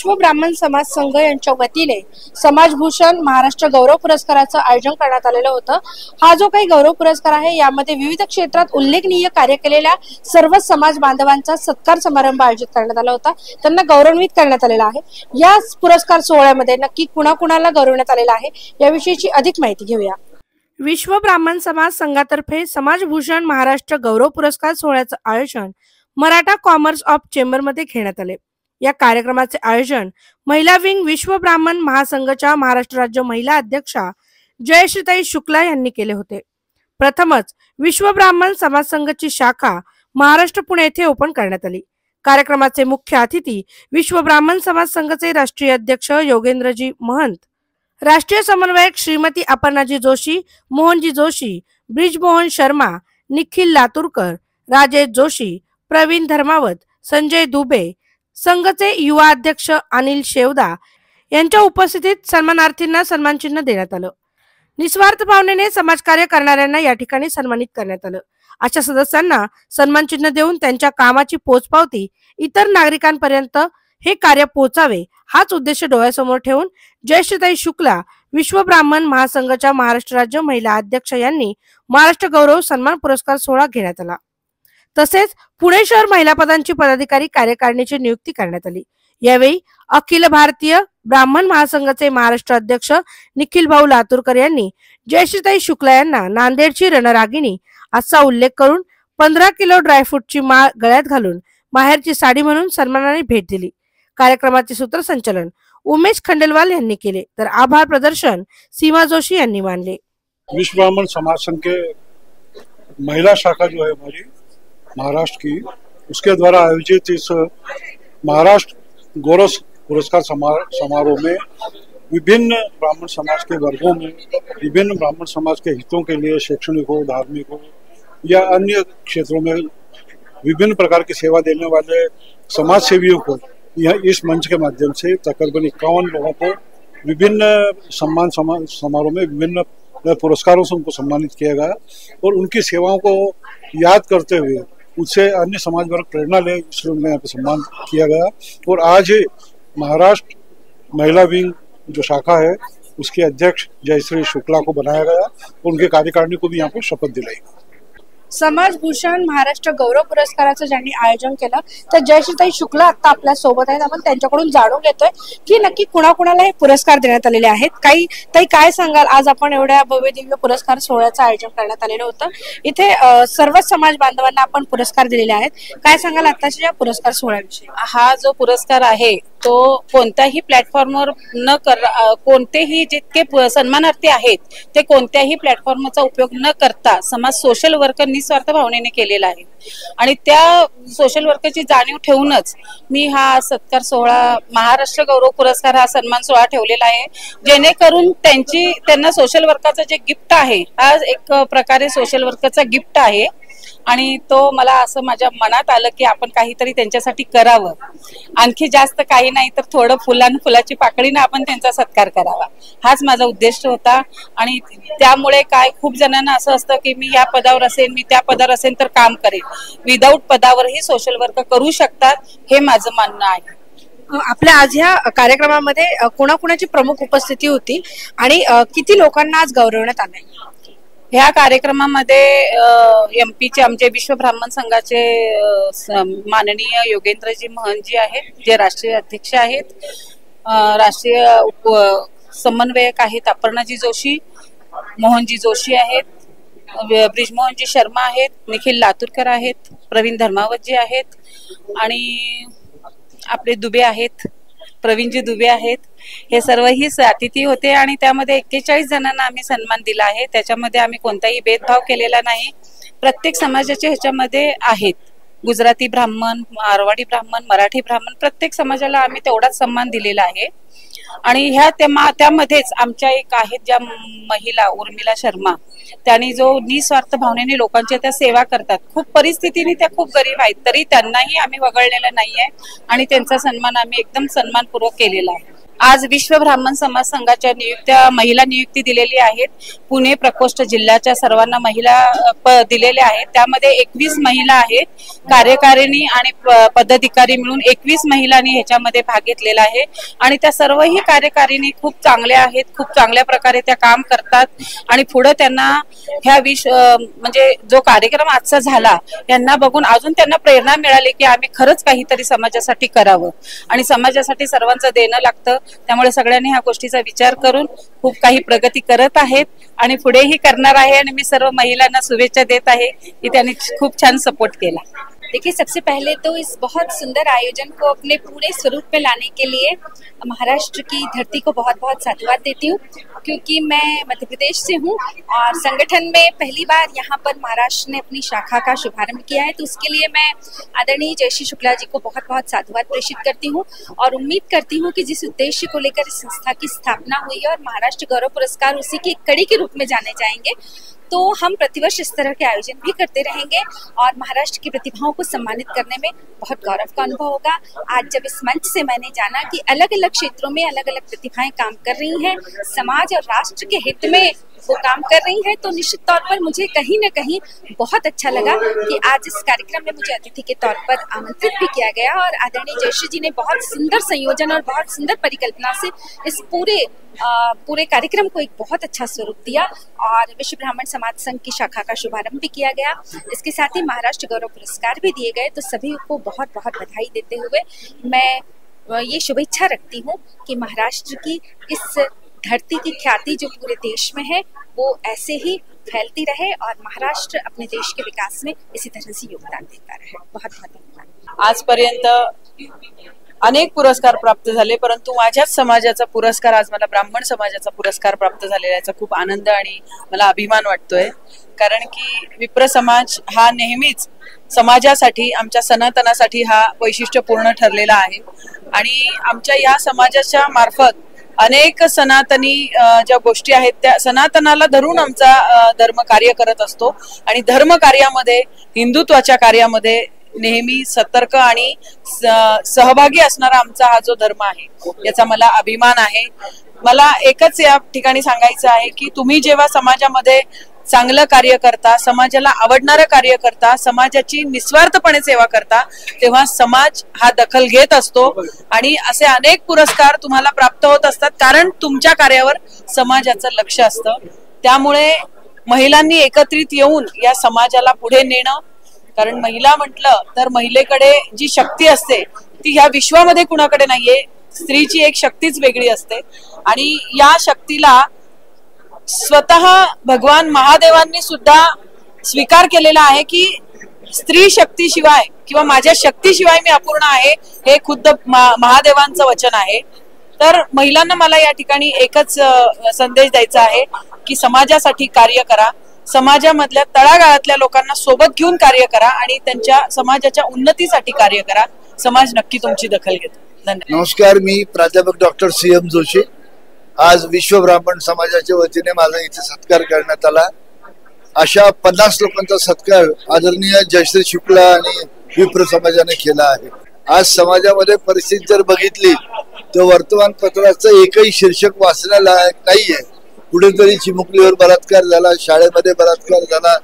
विश्व ब्राह्मण समाज संघ यांच्या वतीने समाजभूषण महाराष्ट्र गौरव पुरस्काराचं आयोजन करण्यात आलेलं होतं। हा जो काही गौरव पुरस्कार आहे यामध्ये विविध क्षेत्रात उल्लेखनीय कार्य केलेल्या सर्व समाज बांधवांचा सत्कार समारंभ आयोजित करण्यात आला होता। त्यांना गौरवान्वित करण्यात आलेला आहे। या पुरस्कार सोहळ्यामध्ये नक्की कुणाकुणाला गौरवण्यात आलेला आहे याविषयीची अधिक माहिती घेऊया। विश्व ब्राह्मण समाज संघातर्फे समाजभूषण महाराष्ट्र गौरव पुरस्कार सोहळ्याचं आयोजन मराठा कॉमर्स ऑफ चेंबर मध्ये घेण्यात आले। या कार्यक्रमाचे आयोजन महिला विंग विश्व ब्राह्मण महासंघच्या महाराष्ट्र राज्य महिला अध्यक्षा जयश्रीताई शुक्ला यांनी केले होते। प्रथमच विश्व ब्राह्मण समाज संघाची शाखा महाराष्ट्र पुणे येथे ओपन करण्यात आली। कार्यक्रमाचे मुख्य अतिथी विश्व ब्राह्मण समाज संघाचे राष्ट्रीय अध्यक्ष योगेंद्रजी महंत, राष्ट्रीय समन्वयक श्रीमती अपर्णाजी जोशी, मोहनजी जोशी, ब्रिजमोहन शर्मा, निखिल लातूरकर, राजेश जोशी, प्रवीण धर्मावत, संजय दुबे, संघाचे युवा अध्यक्ष अनिल शेवदा यांच्या उपस्थितीत सन्मानार्थींना सन्मान चिन्ह देण्यात आलं। निस्वार्थ भावनेने समाजकार्य करणाऱ्यांना या ठिकाणी सन्मानित करण्यात आलं। अशा सदस्यांना सन्मान चिन्ह देऊन त्यांच्या कामाची पोचपावती इतर नागरिकांपर्यंत हे कार्य पोहोचावे हाच उद्देश डोळ्यासमोर ठेवून जयश्रीताई शुक्ला विश्व ब्राह्मण महासंघाच्या महाराष्ट्र राज्य महिला अध्यक्ष यांनी महाराष्ट्र गौरव सन्मान पुरस्कार सोहळा घेण्यात आला। तसेच पुणे शहर महिला पदांची पदाधिकारी कार्यकारिणीची नियुक्ती करण्यात आली। यावेळी अखिल भारतीय ब्राह्मण महासंघाचे महाराष्ट्र अध्यक्ष निखिल भाऊ लातूरकर यांनी जयश्रीताई शुक्ला यांना नांदेडची रणरागिणी असा उल्लेख करून 15 किलो ड्रायफ्रूटची माळ गळ्यात घालून माहेरची साडी म्हणून सन्मानाने भेट दिली। कार्यक्रमाचे सूत्रसंचालन उमेश खंडेलवाल यांनी केले तर आभार प्रदर्शन सीमा जोशी यांनी मानले। विश्व ब्राह्मण समाज संघ के महिला शाखा जो है हमारी महाराष्ट्र की, उसके द्वारा आयोजित इस महाराष्ट्र गौरव पुरस्कार समारोह में विभिन्न ब्राह्मण समाज के वर्गों में विभिन्न ब्राह्मण समाज के हितों के लिए शैक्षणिक हो, धार्मिक हो या अन्य क्षेत्रों में विभिन्न प्रकार की सेवा देने वाले समाज सेवियों को यह इस मंच के माध्यम से तकरीबन 51 लोगों को विभिन्न सम्मान समारोह में विभिन्न पुरस्कारों से उनको सम्मानित किया गया और उनकी सेवाओं को याद करते हुए उससे अन्य समाज वर्ग प्रेरणा ले, इसलिए उन्हें यहाँ पे सम्मान किया गया। और आज महाराष्ट्र महिला विंग जो शाखा है उसके अध्यक्ष जयश्री शुक्ला को बनाया गया और उनके कार्यकारिणी को भी यहाँ पे शपथ दिलाई गई। समाजभूषण महाराष्ट्र गौरव पुरस्काराचं ज्यांनी आयोजन केलं तर जयश्रीताई शुक्ला आता आपल्या सोबत आहेत। आपण त्यांच्याकडून जाणून घेतोय की नक्की कुणाकुणाला हे पुरस्कार देण्यात आलेले आहेत। काही ताई काय सांगाल, आज आपण एवढ्या भव्य दिव्य पुरस्कार सोहळ्याचं आयोजन करण्यात आलेलं होतं, इथे सर्व समाज बांधवांना आपण पुरस्कार दिलेले आहेत। काय सांगाल आताच्या या पुरस्कार सोहळ्याविषयी? हा जो पुरस्कार आहे तो कोणत्याही प्लॅटफॉर्मवर न कोणतेही जितके सन्मानार्थी आहेत ते कोणत्याही प्लॅटफॉर्मचा उपयोग न करता समाज सोशल वर्क निस्वार्थ भावनेने केलेला आहे आणि त्या सोशल वर्कची जाणीव ठेवूनच मी हा सत्कार सोहळा महाराष्ट्र गौरव पुरस्कार हा सन्मान सोहळा ठेवलेला आहे, जेणेकरून त्यांना सोशल वर्काचं जे गिफ्ट आहे हा एक प्रकारे सोशल वर्कचा गिफ्ट आहे आणि तो मला असं माझ्या मनात आलं की आपण काहीतरी त्यांच्यासाठी करावं, आणखी जास्त काही नाही तर थोडं फुलाची पाकळीने आपण त्यांचा सत्कार करावा हाच माझा उद्देश होता। आणि त्यामुळे काय खूप जणांना असं असतं की मी या पदावर असेल, मी त्या पदावर असेल तर काम करेल, विदाऊट पदावरही सोशल वर्क करू शकतात हे माझं म्हणणं आहे। आपल्या आज ह्या कार्यक्रमामध्ये कोणाकोणाची प्रमुख उपस्थिती होती आणि किती लोकांना आज गौरवण्यात आले? ह्या कार्यक्रमामध्ये एमपीचे आमचे विश्व ब्राह्मण संघाचे माननीय योगेंद्रजी महंतजी आहेत, जे राष्ट्रीय अध्यक्ष आहेत, राष्ट्रीय समन्वयक आहेत अपर्णाजी जोशी, मोहनजी जोशी आहेत, ब्रिजमोहनजी शर्मा आहेत, निखिल लातूरकर आहेत, प्रवीण धर्मावतजी आहेत आणि आपले दुबे आहेत, प्रवीणजी दुबे आहेत। हे सर्व ही अतिथी होते आणि त्यामध्ये 41 जणांना आम्ही सन्मान दिला आहे। त्याच्यामध्ये आम्ही कोणताही भेदभाव केलेला नाही, प्रत्येक समाजाचे ह्याच्यामध्ये आहेत, गुजराती ब्राह्मण, मारवाडी ब्राह्मण, मराठी ब्राह्मण, प्रत्येक समाजाला आम्ही तेवढाच सन्मान दिलेला आहे। आणि त्यामध्येच आमच्या एक आहेत ज्या महिला उर्मिला शर्मा, त्यांनी जो निस्वार्थ भावनेने लोकांच्या त्या सेवा करतात, खूप परिस्थितीने त्या खूप गरीब आहेत तरी त्यांनाही आम्ही वगळलेलं नाहीये आणि त्यांचा सन्मान आम्ही एकदम सन्मानपूर्वक केलेला आहे। आज विश्व ब्राह्मण समाज संघाच्या महिला नियुक्ती दिलेली आहेत. पुणे प्रकोष्ठ जिल्ह्याच्या सर्वांना महिला दिलेल्या आहेत. त्यामध्ये 21 महिला आहेत. कार्यकारिणी आणि पदाधिकारी मिळून 21 महिलांनी ह्याच्यामध्ये भाग घेतलेला आहे आणि त्या सर्वही कार्यकारिणी खूप चांगल्या आहेत. खूप चांगल्या प्रकारे त्या काम करतात आणि पुढे त्यांना ह्या म्हणजे जो कार्यक्रम आजचा झाला यांना बघून अजून त्यांना प्रेरणा मिळाली की आम्ही खरंच काहीतरी समाजासाठी करावं आणि समाजासाठी सर्वांचं देणं लागतं. त्यामुळे सगळ्यांनी ह्या गोष्टीचा विचार करून खूप काही प्रगती करत आहेत आणि पुढेही करणार आहे आणि मी सर्व महिलांना शुभेच्छा देत आहे की त्यांनी खूप छान सपोर्ट केला. देखिए, सबसे पहले तो इस बहुत सुंदर आयोजन को अपने पूरे स्वरूप में लाने के लिए महाराष्ट्र की धरती को बहुत बहुत साधुवाद देती हूँ, क्योंकि मैं मध्य प्रदेश से हूँ और संगठन में पहली बार यहाँ पर महाराष्ट्र ने अपनी शाखा का शुभारंभ किया है। तो उसके लिए मैं आदरणीय जयश्री शुक्ला जी को बहुत बहुत साधुवाद प्रेषित करती हूँ और उम्मीद करती हूँ कि जिस उद्देश्य को लेकर इस संस्था की स्थापना हुई है और महाराष्ट्र गौरव पुरस्कार उसी की एक कड़ी के रूप में जाने जाएंगे, तो हम प्रतिवर्ष इस तरह के आयोजन भी करते रहेंगे और महाराष्ट्र की प्रतिभाओं को सम्मानित करने में बहुत गौरव का अनुभव होगा। आज जब इस मंच से मैंने जाना कि अलग अलग क्षेत्रों में अलग अलग प्रतिभाएं काम कर रही हैं, समाज और राष्ट्र के हित में वो काम कर रही हैं, तो निश्चित तौर पर मुझे कहीं न कहीं बहुत अच्छा लगा कि आज इस कार्यक्रम में मुझे अतिथि के तौर पर आमंत्रित भी किया गया और आदरणीय जयश्री जी ने बहुत सुंदर संयोजन और बहुत सुंदर परिकल्पना से इस पूरे कार्यक्रम को एक बहुत अच्छा स्वरूप दिया और विश्व ब्राह्मण समाज संघ की शाखा का शुभारंभ भी किया गया। इसके साथ ही महाराष्ट्र गौरव पुरस्कार भी दिए गए। तो सभी को बहुत बहुत बधाई देते हुए मैं ये शुभेच्छा रखती हूँ कि महाराष्ट्र की इस धरती की ख्याति जो पूरे देश में है वो ऐसे ही फैलती रहे और महाराष्ट्र अपने देश के विकास में इसी तरह से योगदान देता रहे। बहुत बहुत धन्यवाद। आजपर्यंत अनेक पुरस्कार प्राप्त झाले, परंतु माझ्याच समाजाचा पुरस्कार आज मला ब्राह्मण समाजाचा पुरस्कार प्राप्त झालेला याचा खूप आनंद आणि मला अभिमान वाटतोय. कारण की विप्र समाज हा नेहमीच समाजासाठी, आमच्या सनातनासाठी हा वैशिष्ट्यपूर्ण ठरलेला आहे आणि आमच्या या समाजाच्या मार्फत अनेक सनातनी ज्या गोष्टी आहेत त्या सनातनाला धरून आमचा धर्म कार्य करत असतो आणि धर्म कार्यामध्ये, हिंदुत्वाच्या कार्यामध्ये नेहमी सतर्क आणि सहभागी असणारा आमचा हा जो धर्म आहे याचा मला अभिमान आहे. मला एकच या ठिकाणी सांगायचं आहे की तुम्ही जेव्हा समाजामध्ये चांगलं कार्य करता, समाजाला आवडणारं कार्य करता, समाजाची निस्वार्थपणे सेवा करता, तेव्हा समाज हा दखल घेत असतो आणि असे अनेक पुरस्कार तुम्हाला प्राप्त होत असतात कारण तुमच्या कार्यावर समाजाचं लक्ष असतं. त्यामुळे महिलांनी एकत्रित येऊन या समाजाला पुढे नेणं, कारण महिला म्हटलं तर महिलेकडे जी शक्ती असते ती ह्या विश्वामध्ये कुणाकडे नाहीये. स्त्रीची एक शक्तीच वेगळी असते आणि या शक्तीला स्वतः भगवान महादेवांनी सुद्धा स्वीकार केलेला आहे की स्त्री शक्तीशिवाय किंवा माझ्या शक्तीशिवाय मी अपूर्ण आहे, हे खुद्द महादेवांचं वचन आहे. तर महिलांना मला या ठिकाणी एकच संदेश द्यायचा आहे की समाजासाठी कार्य करा, समाजामधल्या तळागाळातल्या लोकांना सोबत घेऊन कार्य करा आणि त्यांच्या समाजाच्या उन्नतीसाठी कार्य करा. समाज नक्की तुमची दखल घेतो. धन्यवाद. नमस्कार, मी प्राध्यापक डॉक्टर CM जोशी. आज विश्व ब्राह्मण समाजाच्या वतीने माझा इथे सत्कार करण्यात आला. अशा 50 लोकांचा सत्कार आदरणीय जयश्री शुक्ला आणि विप्र समाजाने केला आहे. आज समाजामध्ये परिस्थिती जर बघितली तर वर्तमानपत्राचं एकही शीर्षक वाचण्याला नाहीये. कुठेतरी चिमुकलीवर बलात्कार झाला, शाळेमध्ये बलात्कार झाला,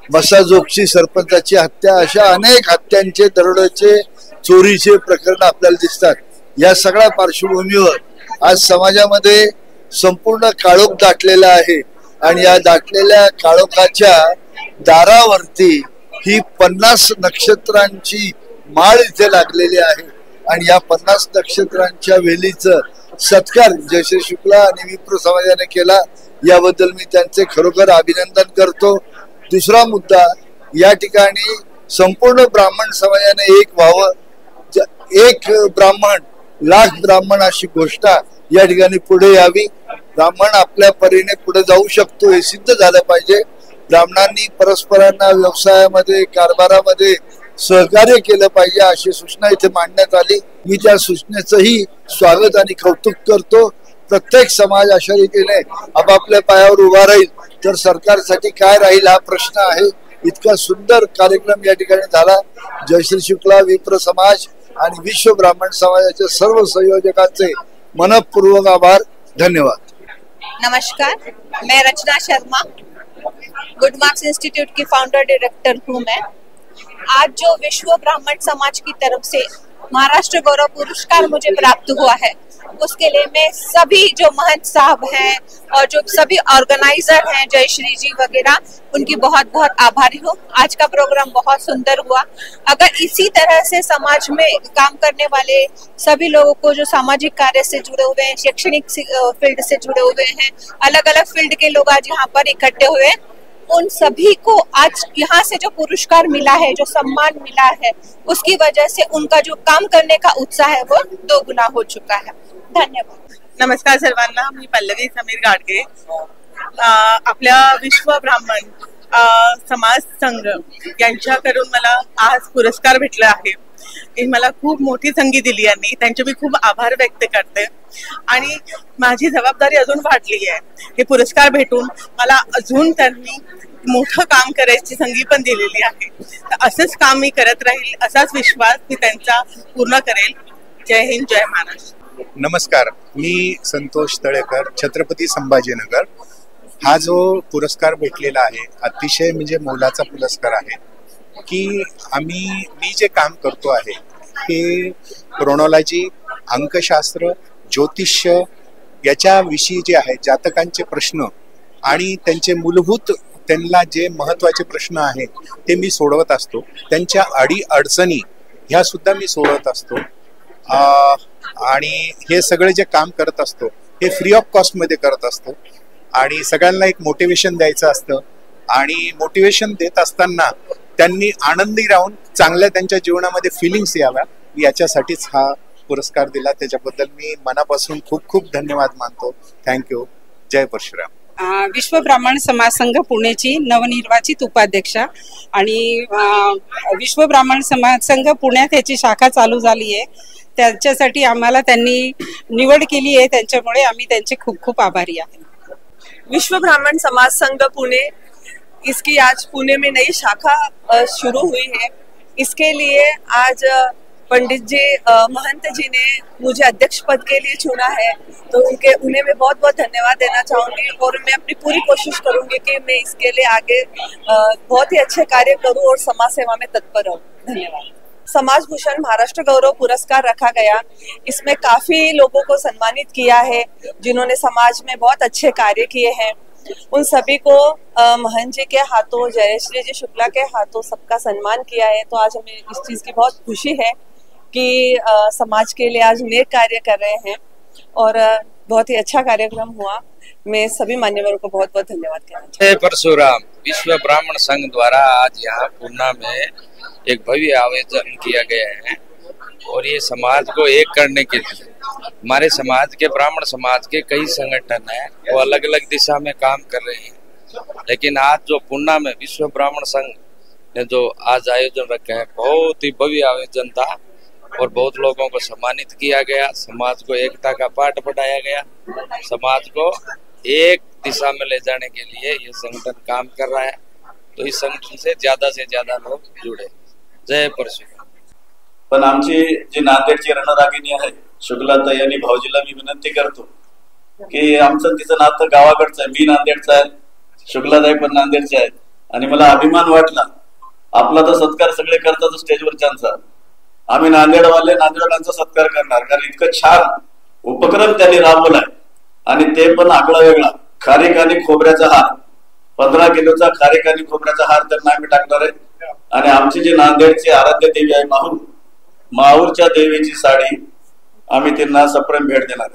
मसाजोगची सरपंचाची हत्या, अशा अनेक हत्यांचे, दरोड्याचे, चोरीचे प्रकरण आपल्याला दिसतात. या सगळ्या पार्श्वभूमीवर आज समाजामध्ये संपूर्ण काळोख दाटलेला आहे आणि या दाटलेल्या काळोखाच्या दारावरती ही 50 नक्षत्रांची माळ इथे लागलेली आहे आणि या 50 नक्षत्रांच्या वेलीचं सत्कार जयश्री शुक्ला आणि विप्र समाजाने केला. याबद्दल मी त्यांचे खरोखर अभिनंदन करतो. दुसरा मुद्दा, या ठिकाणी संपूर्ण ब्राह्मण समाजाने एक व्हावं, एक ब्राह्मण लाख ब्राह्मण अशी घोषणा या ठिकाणी पुढे यावी. ब्राह्मण आपल्या परीने पुढे जाऊ शकतो हे सिद्ध झालं पाहिजे. ब्राह्मणांनी परस्परांना व्यवसायामध्ये, कारभारामध्ये सहकार्य केलं पाहिजे अशी सूचना इथे मांडण्यात आली. मी त्या सूचनेचंही स्वागत आणि कौतुक करतो. प्रत्येक समाज अशा रीतीने आपापल्या पायावर उभा राहील तर सरकारसाठी काय राहील हा प्रश्न आहे. इतका सुंदर कार्यक्रम या ठिकाणी झाला. जयश्री शुक्ला, विप्र समाज आणि विश्व ब्राह्मण समाजाच्या सर्व संयोजकांचे मनपूर्वक आभार, धन्यवाद। नमस्कार, मैं रचना शर्मा, गुड मार्क्स इंस्टीट्यूट की फाउंडर डायरेक्टर हूँ मैं। आज जो विश्व ब्राह्मण समाज की तरफ से महाराष्ट्र गौरव पुरस्कार मुझे प्राप्त हुआ है, उसके लिए मैं सभी जो महंत साहब हैं और जो सभी ऑर्गेनाइजर हैं, जयश्री जी वगैरह, उनकी बहुत बहुत आभारी हूँ। आज का प्रोग्राम बहुत सुंदर हुआ। अगर इसी तरह से समाज में काम करने वाले सभी लोगों को जो सामाजिक कार्य से जुड़े हुए हैं, शैक्षणिक फील्ड से जुड़े हुए हैं, अलग अलग फील्ड के लोग आज यहाँ पर इकट्ठे हुए हैं, उन सभी को आज यहाँ से जो पुरस्कार मिला है, जो सम्मान मिला है, उसकी वजह से उनका जो काम करने का उत्साह है वो 2 गुना हो चुका है। धन्यवाद। नमस्कार सर्वांना, मी पल्लवी समीर गाडगे। आपल्या विश्व ब्राह्मण समाज संघ यांच्याकडून मला आज पुरस्कार भेटला आहे। ही मला खूप मोठी संधी दिली यांनी, त्यांचे मी खूप आभार व्यक्त करते आणि माझी जबाबदारी अजून वाढली आहे। हे पुरस्कार भेटून मला अजून त्यांनी मोठं काम करायची संधी पण दिलेली आहे। तर असंच काम मी करत राहील, असाच विश्वास मी त्यांचा पूर्ण करेल। जय हिंद, जय महाराष्ट्र। नमस्कार, मी संतोष तळेकर, छत्रपती संभाजीनगर। हा जो पुरस्कार भेटलेला आहे अतिशय म्हणजे मोलाचा पुरस्कार आहे की मी जे काम करतो आहे हे क्रोनॉलॉजी, अंकशास्त्र, ज्योतिष्य याच्याविषयी जे आहे जातकांचे प्रश्न आणि त्यांचे मूलभूत त्यांना जे महत्त्वाचे प्रश्न आहेत ते मी सोडवत असतो। त्यांच्या अडीअडचणी ह्या सुद्धा मी सोडवत असतो आणि हे सगळे जे काम करत असतो हे फ्री ऑफ कॉस्ट मध्ये करत असतो आणि सगळ्यांना एक मोटिवेशन द्यायचं असतं आणि मोटिवेशन देत असताना त्यांनी आनंदी राहून चांगल्या त्यांच्या जीवनामध्ये फिलिंग्स याव्या याच्यासाठीच हा पुरस्कार दिला। त्याच्याबद्दल मी मनापासून खूप खूप धन्यवाद मानतो। थँक्यू। जय परशुराम। विश्व ब्राह्मण समाज संघ पुणेची नवनिर्वाचित उपाध्यक्षा आणि विश्व ब्राह्मण समाज संघ पुण्यात याची शाखा चालू झाली आहे, त्याच्यासाठी आम्हाला त्यांनी निवड केली आहे, त्यांच्यामुळे आम्ही त्यांचे खूप खूप आभारी आहे। विश्व ब्राह्मण समाज संघ पुणे, इसकी आज पुणे में नई शाखा शुरू हुई है। इसके लिए आज पंडित जी महंत जी ने मुझे अध्यक्ष पद के लिए चुना है, तो उन्हें मैं बहुत बहुत धन्यवाद देना चाहूंगी और मैं अपनी पूरी कोशिश करूंगी कि मैं इसके लिए आगे बहुत ही अच्छे कार्य करूं और समाज सेवा में तत्पर रहूं। धन्यवाद। समाज भूषण महाराष्ट्र गौरव पुरस्कार रखा गया, इसमें काफी लोगों को सम्मानित किया है जिन्होंने समाज में बहुत अच्छे कार्य किए हैं। उन सभी को महंत जी के हाथों, जयश्री जी शुक्ला के हाथों सबका सम्मान किया है। तो आज हमें इस चीज की बहुत खुशी है कि समाज के लिए आज नेक कार्य कर रहे हैं और बहुत ही अच्छा कार्यक्रम हुआ। मैं सभी मान्यवरों को बहुत बहुत धन्यवाद कहना चाहती हूँ। जय परशुराम। विश्व ब्राह्मण संघ द्वारा आज यहाँ पूर्णा में एक भव्य आयोजन किया गया है और ये समाज को एक करने के लिए हमारे समाज के, ब्राह्मण समाज के कई संगठन हैं, वो अलग अलग दिशा में काम कर रहे हैं, लेकिन आज जो पूर्णा में विश्व ब्राह्मण संघ ने जो आज आयोजन रखा है, बहुत ही भव्य आयोजन था और बहुत लोगों को सम्मानित किया गया। समाज को एकता का पाठ पढ़ाया गया। समाज को एक दिशा में ले जाने के लिए ये संगठन काम कर रहा है, तो इस संगठन से ज्यादा लोग जुड़े। जय परशुराम। पण आमची जी नांदेडची रणरागिणी आहे शुक्लाताई आणि भाऊजीला मी विनंती करतो की आमचं तिचं नातं गावाकडचं आहे। मी नांदेडचा आहे, शुक्लाताई पण नांदेडचे आहेत आणि मला अभिमान वाटला। आपला तर सत्कार सगळे करतात स्टेजवरच्यांचा, आम्ही नांदेडवाले नांदेडवाल्यांचा सत्कार करणार, कारण इतकं छान उपक्रम त्यांनी राबवलाय आणि ते पण आगळा वेगळा। खारीक आणि खोबऱ्याचा हार, 15 किलोचा खारीक आणि खोबऱ्याचा हार त्यांना आम्ही टाकणार आहे आणि आमची जी नांदेडची आराध्य देवी आहे माहूर, माहूरच्या देवीची साडी आम्ही त्यांना सप्रेम भेट देणार आहे।